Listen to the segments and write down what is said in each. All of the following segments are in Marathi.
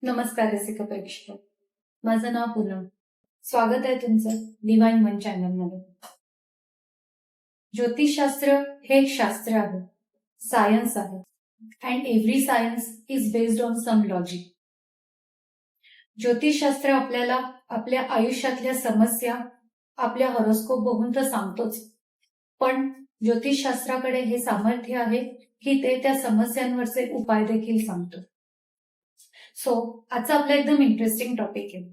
नमस्कार रसिक प्रेक्षक, माझं नाव पूनम. स्वागत आहे तुमचं डिवाइन मन चॅनल मध्ये. ज्योतिषशास्त्र हे एक शास्त्र आहे, सायन्स आहे, and every science is based on some logic. ज्योतिषशास्त्र आपल्याला आपल्या आयुष्यातल्या समस्या आपल्या हॉरोस्कोप बघून तर सांगतोच, पण ज्योतिषशास्त्राकडे हे सामर्थ्य आहे की ते त्या समस्यांवरचे उपाय देखील सांगतो. सो आजचा आपला एकदम इंटरेस्टिंग टॉपिक आहे.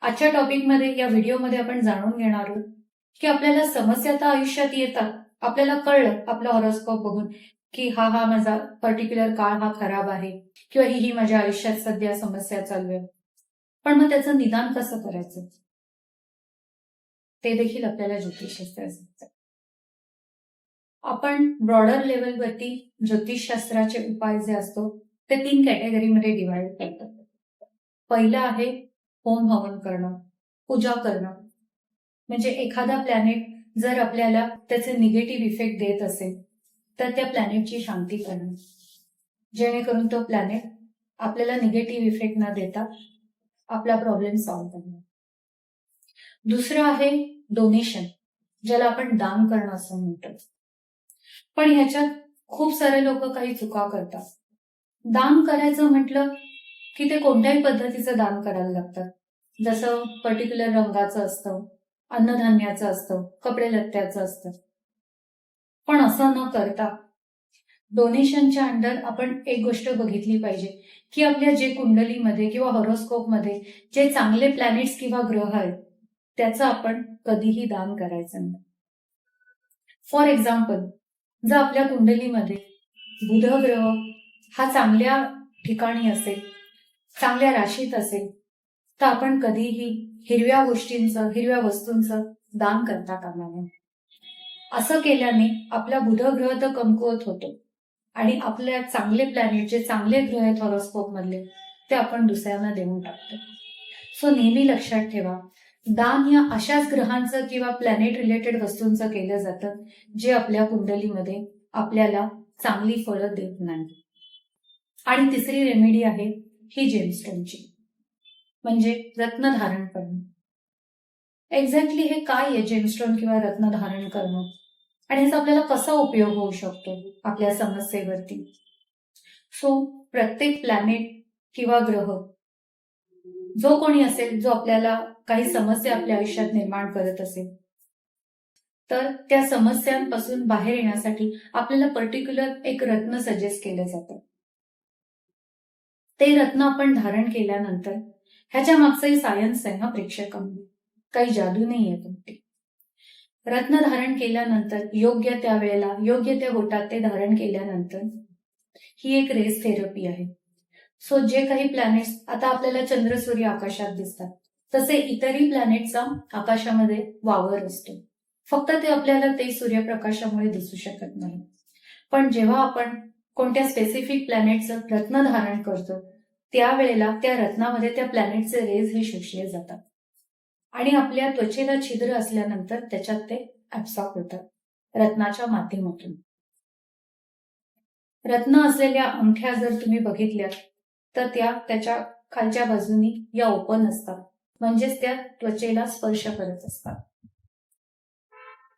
आजच्या टॉपिकमध्ये या व्हिडिओमध्ये आपण जाणून घेणार आहोत की आपल्याला समस्या तर आयुष्यात येतात. आपल्याला कळलं आपला हॉरोस्कोप बघून की हा माझा पर्टिक्युलर काळ हा खराब आहे किंवा ही माझ्या आयुष्यात सध्या समस्या चालू आहे, पण मग त्याचं निदान कसं करायचं ते देखील आपल्याला ज्योतिषशास्त्र सांगतं. आपण ब्रॉडर लेवलवरती ज्योतिषशास्त्राचे उपाय जे असतो ते 3 कॅटेगरीमध्ये डिवाइड करतात. पहिलं आहे होम हवन करणं, पूजा करणं. म्हणजे एखादा प्लॅनेट जर आपल्याला त्याचे निगेटिव्ह इफेक्ट देत असेल तर त्या प्लॅनेटची शांती करणं, जेणेकरून तो प्लॅनेट आपल्याला निगेटिव्ह इफेक्ट न देता आपला प्रॉब्लेम सॉल्व्ह करणं. दुसरं आहे डोनेशन, ज्याला आपण दान करणं असं म्हणतो. पण ह्याच्यात खूप सारे लोक काही चुका करतात. दान करायचं म्हटलं की ते कोणत्याही पद्धतीचं दान करायला लागतं. जसं पर्टिक्युलर रंगाचं असतं, अन्नधान्याचं असतं, कपडे लत्त्याचं असतं. पण असं न करता डोनेशनच्या अंडर आपण एक गोष्ट बघितली पाहिजे की आपल्या जे कुंडलीमध्ये किंवा हॉरोस्कोपमध्ये जे चांगले प्लॅनेट्स किंवा ग्रह आहेत त्याचं आपण कधीही दान करायचं नाही. फॉर एक्झाम्पल, जर आपल्या कुंडलीमध्ये बुध ग्रह हा चांगल्या ठिकाणी असेल, चांगल्या राशीत असेल, तर आपण कधीही हिरव्या गोष्टींचं, हिरव्या वस्तूंचं दान करता कामा नये. असं केल्याने आपला बुध ग्रह तर कमकुवत होतो आणि आपल्या चांगले प्लॅनेट जे चांगले ग्रह आहेत हॉरोस्कोप मधले ते आपण दुसऱ्यांना देऊन टाकतो. सो नेहमी लक्षात ठेवा, दान या अशाच ग्रहांचं किंवा प्लॅनेट रिलेटेड वस्तूंचं केलं जातं जे आपल्या कुंडलीमध्ये आपल्याला चांगली फळं देत नाही. आणि तिसरी रेमेडी आहे ही जेमस्टोनची, म्हणजे रत्न धारण करणं. एक्झॅक्टली हे काय आहे जेमस्टोन किंवा रत्न धारण करणं, आणि याचा आपल्याला कसा उपयोग होऊ शकतो आपल्या समस्येवरती. सो प्रत्येक प्लॅनेट किंवा ग्रह जो कोणी असेल, जो आपल्याला काही समस्या आपल्या आयुष्यात निर्माण करत असेल, तर त्या समस्यांपासून बाहेर येण्यासाठी आपल्याला पर्टिक्युलर एक रत्न सजेस्ट केलं जातं. ते रत्न आपण धारण केल्यानंतर ह्याच्या मागचंही सायन्स आहे हा प्रेक्षकांनी, काही जादू नाही आहे. तुमची रत्न धारण केल्यानंतर योग्य त्या वेळेला योग्य त्या बोटात ते धारण केल्यानंतर ही एक रेस थेरपी आहे. सो जे काही प्लॅनेट्स आता आपल्याला चंद्र सूर्य आकाशात दिसतात तसे इतरही प्लॅनेटचा आकाशामध्ये वावर असतो. फक्त ते आपल्याला ते सूर्यप्रकाशामुळे दिसू शकत नाही. पण जेव्हा आपण कोणत्या स्पेसिफिक प्लॅनेटचं रत्न धारण करतो त्यावेळेला त्या रत्नामध्ये त्या प्लॅनेटचे रेज हे शोषले जातात आणि आपल्या त्वचेला छिद्र असल्यानंतर त्याच्यात ते ऍब्सॉर्ब होतात रत्नाच्या माध्यमातून. रत्न असलेल्या अंगठ्या जर तुम्ही बघितल्या तर त्याच्या खालच्या बाजूनी या ओपन असतात, म्हणजेच त्या त्वचेला स्पर्श करत असतात.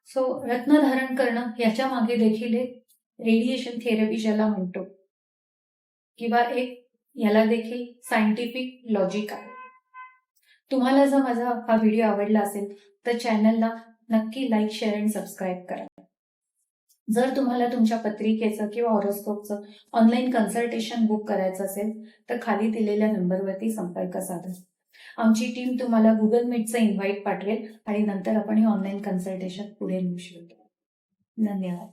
सो रत्न धारण करणं याच्या मागे देखील एक रेडिएशन थेरपी ज्याला म्हणतो किंवा एक याला देखील सायंटिफिक लॉजिक आहे. तुम्हाला जर माझा हा व्हिडिओ आवडला असेल तर चॅनलला नक्की लाईक, शेअर आणि सबस्क्राईब करा. जर तुम्हाला तुमच्या पत्रिकेचं किंवा हॉरोस्कोपचं ऑनलाईन कन्सल्टेशन बुक करायचं असेल तर खाली दिलेल्या नंबरवरती संपर्क साधा. आमची टीम तुम्हाला गुगल मीटचं इन्व्हाइट पाठवेल आणि नंतर आपण हे ऑनलाईन कन्सल्टेशन पुढे नेऊ शकतो. धन्यवाद.